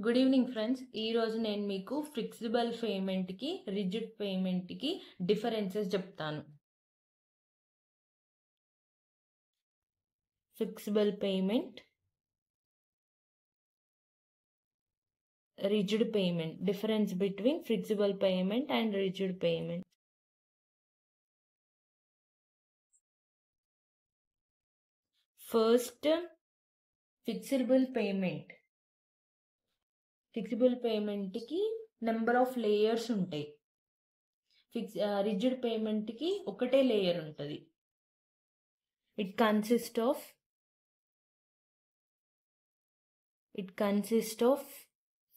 Good evening friends. ఈరోజు నేను మీకు ఫ్లెక్సిబుల్ పేమెంట్కి రిజిడ్ పేమెంట్కి డిఫరెన్సెస్ చెప్తాను. Flexible pavement, rigid pavement, difference between flexible pavement and rigid pavement. First, flexible pavement. Flexible పేమెంట్కి నెంబర్ ఆఫ్ లేయర్స్ ఉంటాయి. రిజిడ్ పేమెంట్కి ఒకటే లేయర్ ఉంటుంది. It consists of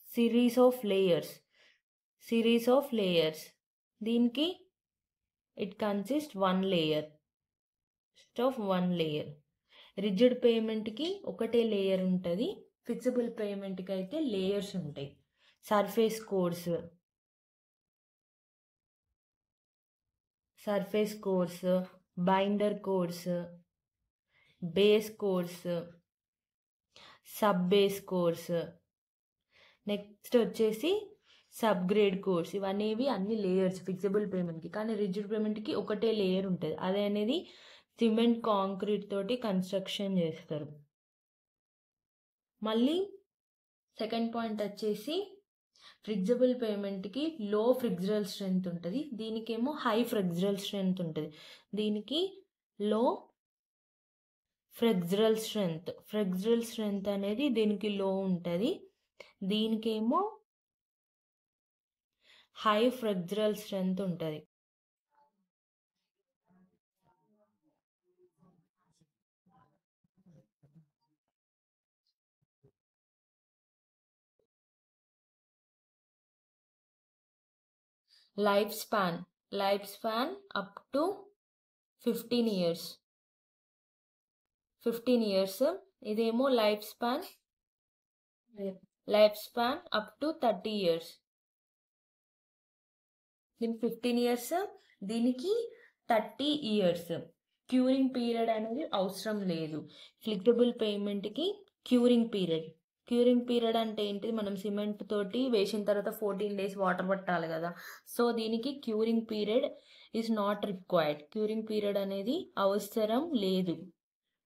series of layers. దీనికి it consists one layer. Rigid పేమెంట్కి ఒకటే layer ఉంటుంది. Flexible పేమెంట్కి అయితే లేయర్స్ ఉంటాయి. Surface course, binder course, base course, subbase course, next వచ్చేసి సబ్ గ్రేడ్ కోర్స్. ఇవన్నీ అన్ని లేయర్స్ ఫిక్సిబుల్ పేమెంట్కి. కానీ రిజిడ్ పేమెంట్కి ఒకటే లేయర్ ఉంటుంది. అదే అనేది సిమెంట్ కాంక్రీట్ తోటి కన్స్ట్రక్షన్ చేస్తారు. మళ్ళీ సెకండ్ పాయింట్ వచ్చేసి ఫ్లెక్సిబుల్ పేమెంట్కి లో ఫ్లెక్సిబుల్ స్ట్రెంగ్త్ ఉంటుంది. దీనికేమో హై ఫ్లెక్సిబుల్ స్ట్రెంగ్త్ ఉంటుంది. దీనికి లో ఫ్లెక్సిబుల్ స్ట్రెంగ్త్ అనేది దీనికి లో ఉంటుంది. దీనికేమో హై ఫ్లెక్సిబుల్ స్ట్రెంగ్త్ ఉంటుంది. Life span up to 15 years. ఇదేమో life span up to 30 years. దీనికి 15 years, దీనికి 30 years. క్యూరింగ్ పీరియడ్ అనేది అవసరం లేదు. ఫ్లెక్సిబుల్ పేమెంట్కి క్యూరింగ్ పీరియడ్ అంటే ఏంటిది? మనం సిమెంట్ తోటి వేసిన తర్వాత 14 days వాటర్ పట్టాలి కదా. సో దీనికి curing period is not required. Curing period అనేది అవసరం లేదు.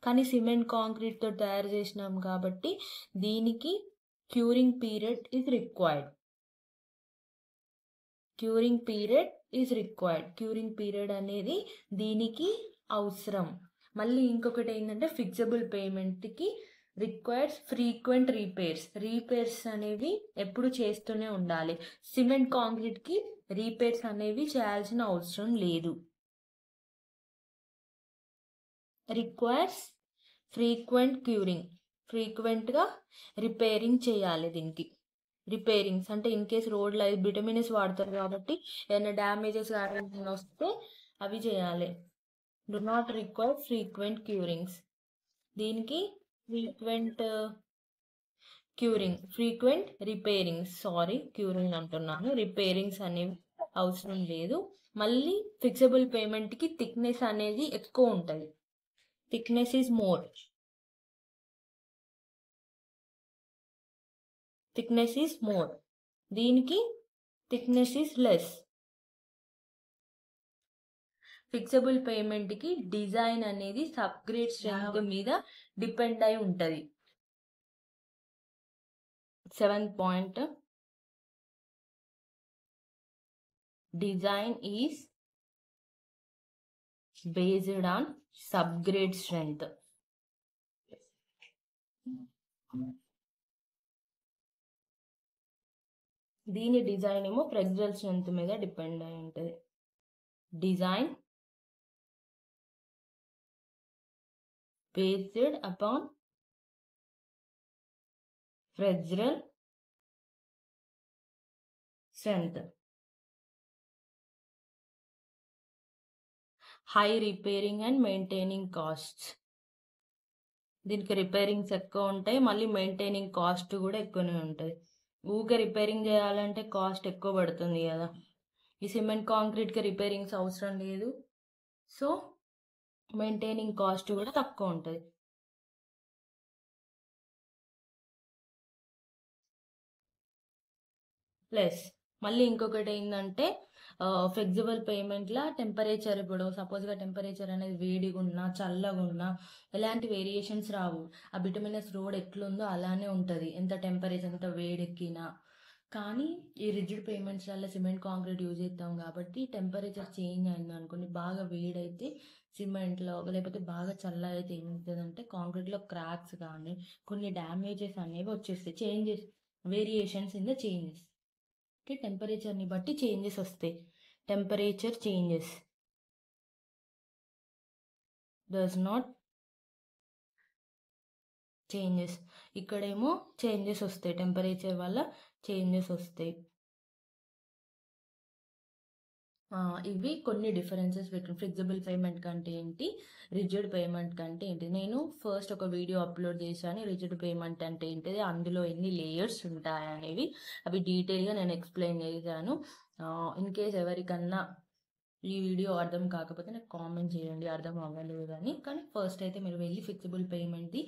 కానీ సిమెంట్ కాంక్రీట్ తో తయారు చేసినాం కాబట్టి దీనికి curing period is required. Curing period అనేది దీనికి అవసరం. మళ్ళీ ఇంకొకటి ఏంటంటే ఫిక్సిబుల్ పేమెంట్కి రిక్వైర్స్ ఫ్రీక్వెంట్ రీపేర్స్ అనేవి ఎప్పుడు చేస్తూనే ఉండాలి. సిమెంట్ కాంక్రీట్కి రీపేర్స్ అనేవి చేయాల్సిన అవసరం లేదు. రిక్వైర్స్ ఫ్రీక్వెంట్ క్యూరింగ్, ఫ్రీక్వెంట్గా రిపేరింగ్ చేయాలి. దీనికి రిపేరింగ్స్ అంటే ఇన్ కేస్ రోడ్లో బిటమినస్ వాడతారు కాబట్టి ఏదైనా డ్యామేజెస్ వస్తే అవి చేయాలి. Do not require frequent curings. దీనికి ఫ్రీక్వెంట్ రిపేరింగ్స్ అనేవి అవసరం లేదు. మళ్ళీ ఫిక్సిబుల్ పేమెంట్కి థిక్నెస్ అనేది ఎక్కువ ఉంటుంది. Thickness is more. దీనికి థిక్నెస్ ఈజ్ లెస్. ఫిక్సిబుల్ పేమెంట్కి డిజైన్ అనేది సబ్ గ్రేడ్ స్ట్రెంగ్త్ మీద డిపెండ్ అయి ఉంటుంది. 7th point, design is based on subgrade strength. దీని డిజైన్ ఏమో ఫ్లెక్సిబుల్ స్ట్రెంగ్త్ మీద డిపెండ్ అయి ఉంటుంది. Design based upon fractional strength. High repairing and maintaining costs. దీనికి రిపేరింగ్స్ ఎక్కువ ఉంటాయి. మళ్ళీ మెయింటైనింగ్ కాస్ట్ కూడా ఎక్కువనే ఉంటుంది. ఊకే రిపేరింగ్ చేయాలంటే కాస్ట్ ఎక్కువ పడుతుంది కదా. ఈ సిమెంట్ కాంక్రీట్కి రిపేరింగ్స్ అవసరం లేదు. సో మెయింటైనింగ్ కాస్ట్ కూడా తక్కువ ఉంటుంది. ప్లస్ మళ్ళీ ఇంకొకటి ఏంటంటే ఫ్లెక్సిబుల్ పేమెంట్లా టెంపరేచర్ ఇప్పుడు సపోజ్గా టెంపరేచర్ అనేది వేడిగా ఉన్నా చల్లగా ఉన్నా ఎలాంటి వేరియేషన్స్ రావు. ఆ బిటుమినస్ రోడ్ ఎట్లుందో అలానే ఉంటుంది ఎంత టెంపరేచర్ ఎంత వేడెక్కినా. కానీ ఈ రిజిడ్ పేమెంట్స్ వల్ల సిమెంట్ కాంక్రీట్ యూజ్ చేస్తాం కాబట్టి టెంపరేచర్ చేంజ్ అయింది అనుకోండి, బాగా వేడైతే సిమెంట్లో లేకపోతే బాగా చల్లగా అయితే ఏమవుతుందంటే కాంక్రీట్లో క్రాక్స్ కానీ కొన్ని డ్యామేజెస్ అనేవి వచ్చేస్తాయి. Changes variations in the changes టెంపరేచర్ని బట్టి చేంజెస్ వస్తాయి. Temperature changes does not changes ఇక్కడేమో చేంజెస్ వస్తాయి, టెంపరేచర్ వల్ల చేంజెస్ వస్తాయి. ఇవి కొన్ని డిఫరెన్సెస్ బిట్వీన్ ఫ్లెక్సిబుల్ పేమెంట్ కంటే ఏంటి, రిజిడ్ పేమెంట్ కంటే ఏంటి. నేను ఫస్ట్ ఒక వీడియో అప్లోడ్ చేశాను రిజిడ్ పేమెంట్ అంటే ఏంటిది, అందులో ఎన్ని లేయర్స్ ఉంటాయి అనేవి అవి డీటెయిల్గా నేను ఎక్స్ప్లెయిన్ చేశాను. ఇన్ కేస్ ఎవరికన్నా ఈ వీడియో అర్థం కాకపోతే నాకు కామెంట్ చేయండి అర్థం అవ్వలేదు అని. కానీ ఫస్ట్ అయితే మీరు వెళ్ళి ఫిక్సిబుల్ పేమెంట్ది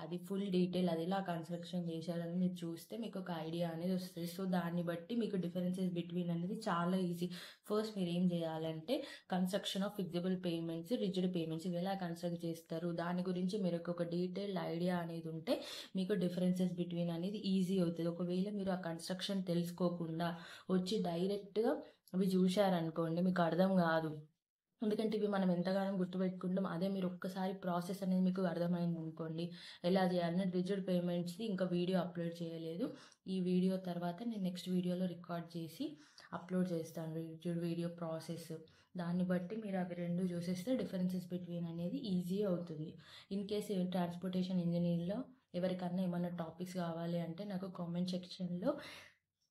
అది ఫుల్ డీటెయిల్ అది ఎలా కన్స్ట్రక్షన్ చేశారని మీరు చూస్తే మీకు ఒక ఐడియా అనేది వస్తుంది. సో దాన్ని బట్టి మీకు డిఫరెన్సెస్ బిట్వీన్ అనేది చాలా ఈజీ. ఫస్ట్ మీరు ఏం చేయాలంటే construction of flexible pavements rigid pavements ఇవి ఎలా కన్స్ట్రక్ట్ చేస్తారు దాని గురించి మీరు ఒక డీటెయిల్డ్ ఐడియా అనేది ఉంటే మీకు డిఫరెన్సెస్ బిట్వీన్ అనేది ఈజీ అవుతుంది. ఒకవేళ మీరు ఆ కన్స్ట్రక్షన్ తెలుసుకోకుండా వచ్చి డైరెక్ట్గా అవి చూశారనుకోండి మీకు అర్థం కాదు. ఎందుకంటే ఇవి మనం ఎంతగానో గుర్తుపెట్టుకుంటాం. అదే మీరు ఒక్కసారి ప్రాసెస్ అనేది మీకు అర్థమైంది అనుకోండి ఎలా చేయాలని. రిజిడ్ పేమెంట్స్ది ఇంకా వీడియో అప్లోడ్ చేయలేదు. ఈ వీడియో తర్వాత నేను నెక్స్ట్ వీడియోలో రికార్డ్ చేసి అప్లోడ్ చేస్తాను రిజిడ్ వీడియో ప్రాసెస్. దాన్ని బట్టి మీరు అవి రెండు చూసేస్తే డిఫరెన్సెస్ బిట్వీన్ అనేది ఈజీ అవుతుంది. ఇన్ కేసు ట్రాన్స్పోర్టేషన్ ఇంజనీర్లో ఎవరికన్నా ఏమన్నా టాపిక్స్ కావాలి అంటే నాకు కామెంట్ సెక్షన్లో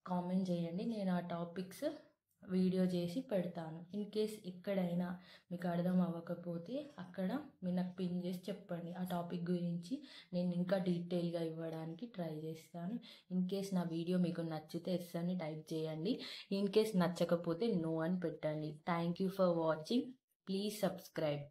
కామెంట్ చేయండి, నేను ఆ టాపిక్స్ వీడియో చేసి పెడతాను. ఇన్ కేస్ ఎక్కడైనా మీకు అర్థం అవ్వకపోతే అక్కడ మీరు నాకు పిన్ చేసి చెప్పండి, ఆ టాపిక్ గురించి నేను ఇంకా డీటెయిల్గా ఇవ్వడానికి ట్రై చేస్తాను. ఇన్ కేస్ నా వీడియో మీకు నచ్చితే ఎస్ అని టైప్ చేయండి, ఇన్ కేస్ నచ్చకపోతే నో అని పెట్టండి. Thank you for watching, please subscribe.